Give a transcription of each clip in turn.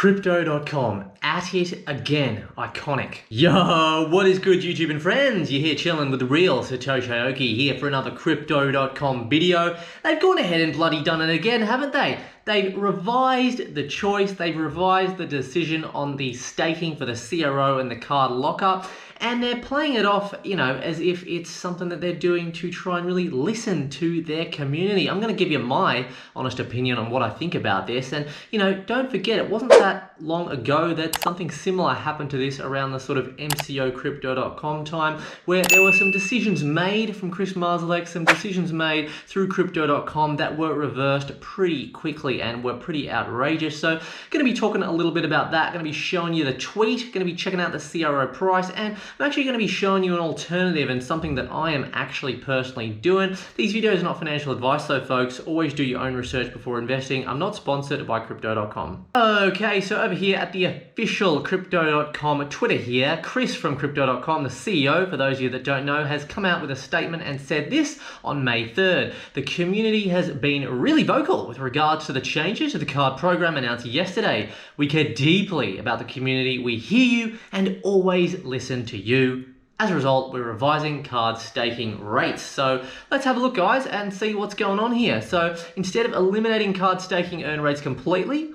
Crypto.com, at it again, iconic. Yo, what is good YouTube and friends? You're here chilling with the real Satoshi Aoki here for another Crypto.com video. They've gone ahead and bloody done it again, haven't they? They've revised the choice, they've revised the decision on the staking for the CRO and the card lockup, and they're playing it off, you know, as if it's something that they're doing to try and really listen to their community. I'm going to give you my honest opinion on what I think about this. And, you know, don't forget, it wasn't that long ago that something similar happened to this around the sort of MCO time, where there were some decisions made from Chris Marszalek, some decisions made through Crypto.com that were reversed pretty quickly and were pretty outrageous. So going to be talking a little bit about that, going to be showing you the tweet, going to be checking out the CRO price, and I'm actually going to be showing you an alternative and something that I am actually personally doing. These videos are not financial advice though, folks. Always do your own research before investing. I'm not sponsored by Crypto.com. Okay, so over here at the official Crypto.com Twitter here, Chris from Crypto.com, the CEO, for those of you that don't know, has come out with a statement and said this on May 3rd. The community has been really vocal with regards to the changes to the card program announced yesterday. We care deeply about the community. We hear you and always listen to you. As a result, we're revising card staking rates. So let's have a look, guys, and see what's going on here. So instead of eliminating card staking earn rates completely,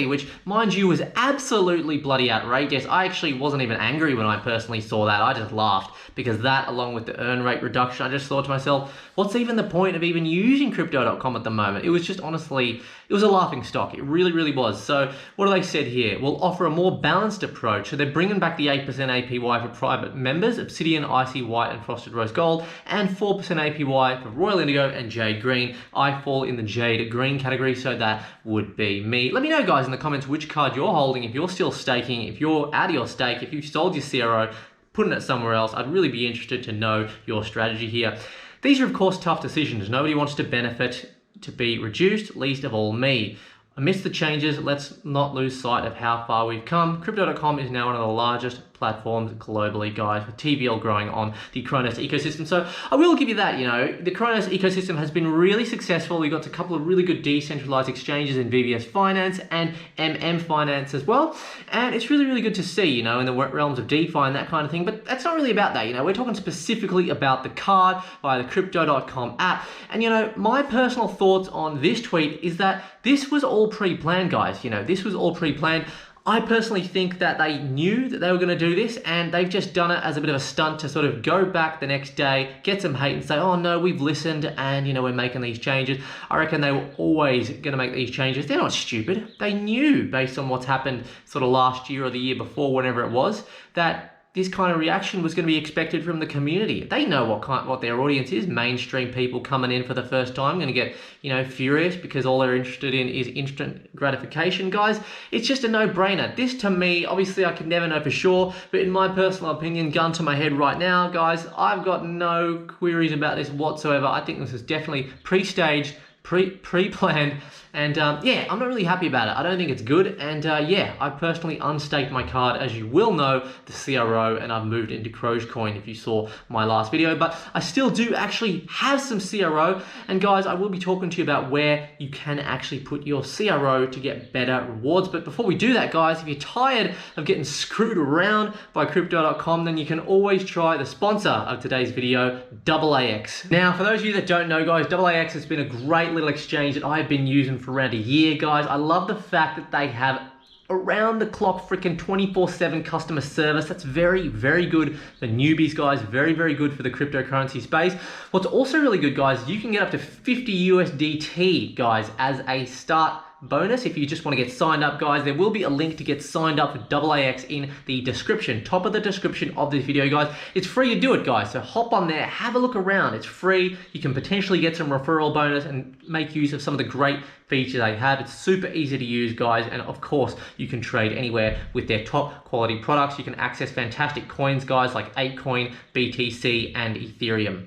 which, mind you, was absolutely bloody outrageous. I actually wasn't even angry when I personally saw that. I just laughed because that, along with the earn rate reduction, I just thought to myself, what's even the point of even using Crypto.com at the moment? It was just, honestly, it was a laughing stock. It really, really was. So what do they said here? We'll offer a more balanced approach. So they're bringing back the 8% APY for private members, Obsidian, Icy White, and Frosted Rose Gold, and 4% APY for Royal Indigo and Jade Green. I fall in the Jade Green category, so that would be me. Let me know, guys, in the comments which card you're holding, if you're still staking, if you're out of your stake, if you've sold your CRO, putting it somewhere else. I'd really be interested to know your strategy here. These are, of course, tough decisions. Nobody wants to benefit to be reduced, least of all me. Amidst the changes, let's not lose sight of how far we've come. Crypto.com is now one of the largest platforms globally, guys, with TVL growing on the Kronos ecosystem. So I will give you that, you know, the Kronos ecosystem has been really successful. We got a couple of really good decentralized exchanges in VVS Finance and MM Finance as well. And it's really, really good to see, you know, in the realms of DeFi and that kind of thing. But that's not really about that, you know, we're talking specifically about the card via the Crypto.com app. And, you know, my personal thoughts on this tweet is that this was all pre-planned, guys. You know, this was all pre-planned. I personally think that they knew that they were going to do this, and they've just done it as a bit of a stunt to sort of go back the next day, get some hate and say, oh no, we've listened and, you know, we're making these changes. I reckon they were always going to make these changes. They're not stupid. They knew, based on what's happened sort of last year or the year before, whenever it was, that this kind of reaction was going to be expected from the community. They know what their audience is. Mainstream people coming in for the first time going to get, you know, furious because all they're interested in is instant gratification, guys. It's just a no-brainer. This, to me, obviously I could never know for sure, but in my personal opinion, gun to my head right now, guys, I've got no queries about this whatsoever. I think this is definitely pre-staged, pre-planned, and yeah, I'm not really happy about it. I don't think it's good, and yeah, I personally unstaked my card, as you will know, the CRO, and I've moved into Dogecoin if you saw my last video, but I still do actually have some CRO, and guys, I will be talking to you about where you can actually put your CRO to get better rewards. But before we do that, guys, if you're tired of getting screwed around by Crypto.com, then you can always try the sponsor of today's video, AAX. Now, for those of you that don't know, guys, AAX has been a great little exchange that I've been using for around a year, guys. I love the fact that they have around the clock freaking 24/7 customer service. That's very, very good for newbies, guys. Very, very good for the cryptocurrency space. What's also really good, guys, you can get up to 50 USDT, guys, as a start bonus if you just want to get signed up, guys. There will be a link to get signed up for AAX in the description, top of the description of this video, guys. It's free to do it, guys, so hop on there, have a look around. It's free. You can potentially get some referral bonus and make use of some of the great features they have. It's super easy to use, guys, and of course you can trade anywhere with their top quality products. You can access fantastic coins, guys, like ApeCoin, BTC, and Ethereum.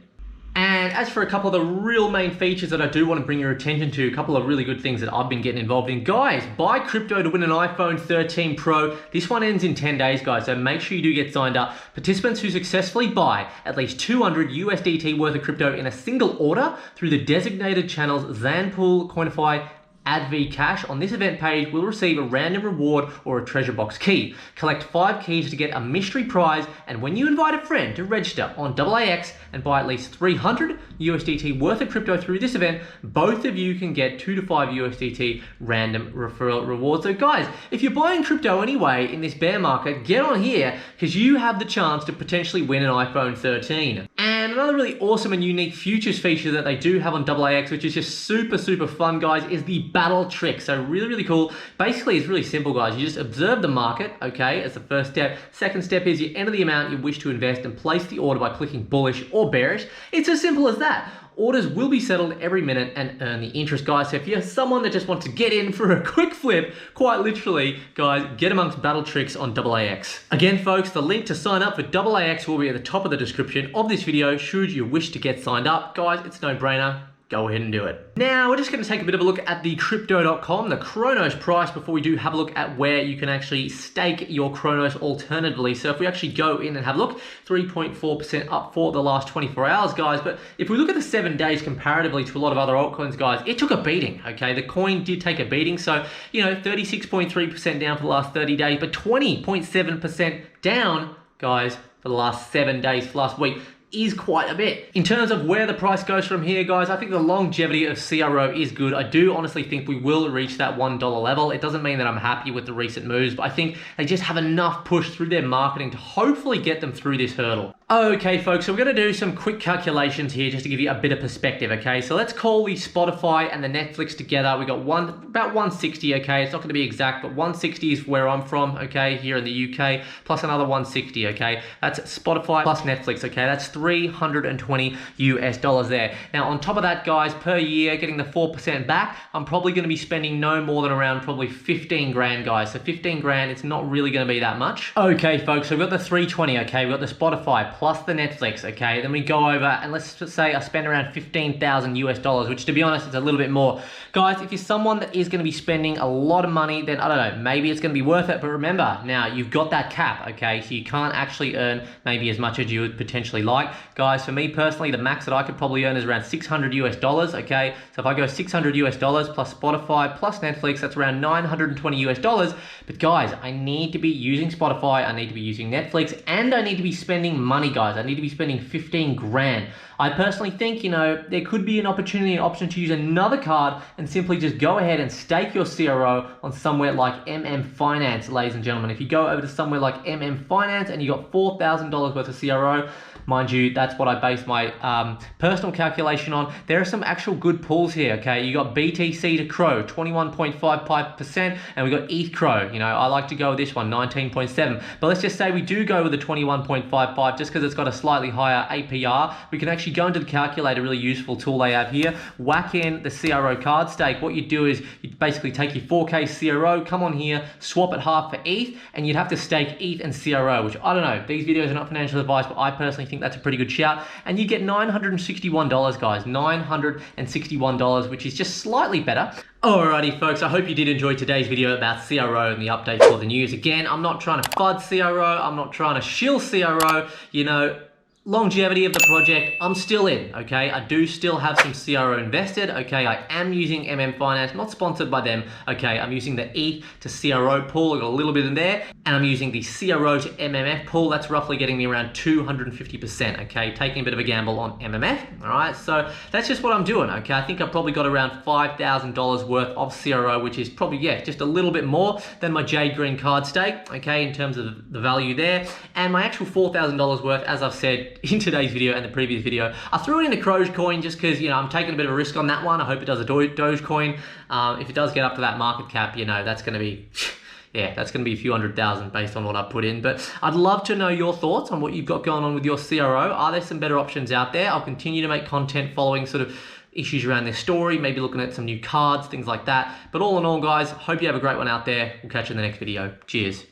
And as for a couple of the real main features that I do want to bring your attention to, a couple of really good things that I've been getting involved in. Guys, buy crypto to win an iPhone 13 Pro. This one ends in 10 days, guys, so make sure you do get signed up. Participants who successfully buy at least 200 USDT worth of crypto in a single order through the designated channels Zanpool, Coinify, @vcash on this event page will receive a random reward or a treasure box key. Collect 5 keys to get a mystery prize, and when you invite a friend to register on AAX and buy at least 300 USDT worth of crypto through this event, both of you can get 2 to 5 USDT random referral rewards. So guys, if you're buying crypto anyway in this bear market, get on here because you have the chance to potentially win an iPhone 13. And another really awesome and unique futures feature that they do have on AAX, which is just super fun, guys, is the battle trick. So really cool. Basically, it's really simple, guys. You just observe the market, okay, as the first step. Second step is you enter the amount you wish to invest and place the order by clicking bullish or bearish. It's as simple as that. Orders will be settled every minute and earn the interest, guys. So if you're someone that just wants to get in for a quick flip, quite literally, guys, get amongst battle tricks on AAX. Again, folks, the link to sign up for AAX will be at the top of the description of this video should you wish to get signed up. Guys, it's no brainer. Go ahead and do it. Now, we're just going to take a bit of a look at the crypto.com, the Chronos price, before we do have a look at where you can actually stake your Chronos alternatively. So if we actually go in and have a look, 3.4% up for the last 24 hours, guys. But if we look at the 7 days comparatively to a lot of other altcoins, guys, it took a beating, okay? The coin did take a beating. So, 36.3% down for the last 30 days, but 20.7% down, guys, for the last 7 days, for last week. Is quite a bit. In terms of where the price goes from here, guys, I think the longevity of CRO is good. I do honestly think we will reach that $1 level. It doesn't mean that I'm happy with the recent moves, but I think they just have enough push through their marketing to hopefully get them through this hurdle. Okay, folks, so we're going to do some quick calculations here just to give you a bit of perspective, okay? So let's call the Spotify and the Netflix together. We got about 160, okay? It's not going to be exact, but 160 is where I'm from, okay, here in the UK, plus another 160, okay? That's Spotify plus Netflix, okay? That's $320 US there. Now, on top of that, guys, per year, getting the 4% back, I'm probably going to be spending no more than around probably 15 grand, guys. So 15 grand, it's not really going to be that much. Okay, folks, so we've got the 320, okay? We've got the Spotify plus the Netflix, okay? Then we go over and let's just say I spend around 15,000 US dollars, which to be honest, is a little bit more. Guys, if you're someone that is going to be spending a lot of money, then I don't know, maybe it's going to be worth it. But remember, now you've got that cap, okay? So you can't actually earn maybe as much as you would potentially like. Guys, for me personally, the max that I could probably earn is around 600 US dollars, okay? So if I go 600 US dollars plus Spotify plus Netflix, that's around 920 US dollars. But guys, I need to be using Spotify, I need to be using Netflix, and I need to be spending money, guys. I need to be spending 15 grand. I personally think, there could be an option to use another card and simply just go ahead and stake your CRO on somewhere like Finance, ladies and gentlemen. If you go over to somewhere like Finance and you got $4,000 worth of CRO, mind you, that's what I base my personal calculation on. There are some actual good pools here, okay? You got BTC to CRO, 21.55%, and we got ETH CRO. I like to go with this one, 19.7. But let's just say we do go with the 21.55 just because it's got a slightly higher APR. We can actually go into the calculator, really useful tool they have here, whack in the CRO card stake. What you do is you basically take your 4K CRO, come on here, swap it half for ETH, and you'd have to stake ETH and CRO, which I don't know. These videos are not financial advice, but I personally think that's a pretty good shout. And you get $961, guys, $961, which is just slightly better. Alrighty, folks, I hope you did enjoy today's video about CRO and the update for the news. Again, I'm not trying to FUD CRO, I'm not trying to shill CRO, longevity of the project, I'm still in, okay? I do still have some CRO invested, okay? I am using Finance, not sponsored by them, okay? I'm using the ETH to CRO pool, I got a little bit in there, and I'm using the CRO to MMF pool, that's roughly getting me around 250%, okay? Taking a bit of a gamble on MMF, all right? So that's just what I'm doing, okay? I think I've probably got around $5,000 worth of CRO, which is probably, just a little bit more than my Jade Green card stake, okay? In terms of the value there, and my actual $4,000 worth, as I've said, in today's video and the previous video, I threw it into Dogecoin just because I'm taking a bit of a risk on that one. I hope it does a Dogecoin. If it does get up to that market cap, that's going to be that's going to be a few $100,000 based on what I put in. But I'd love to know your thoughts on what you've got going on with your CRO. Are there some better options out there? I'll continue to make content following sort of issues around this story, maybe looking at some new cards, things like that. But all in all, guys, hope you have a great one out there. We'll catch you in the next video. Cheers.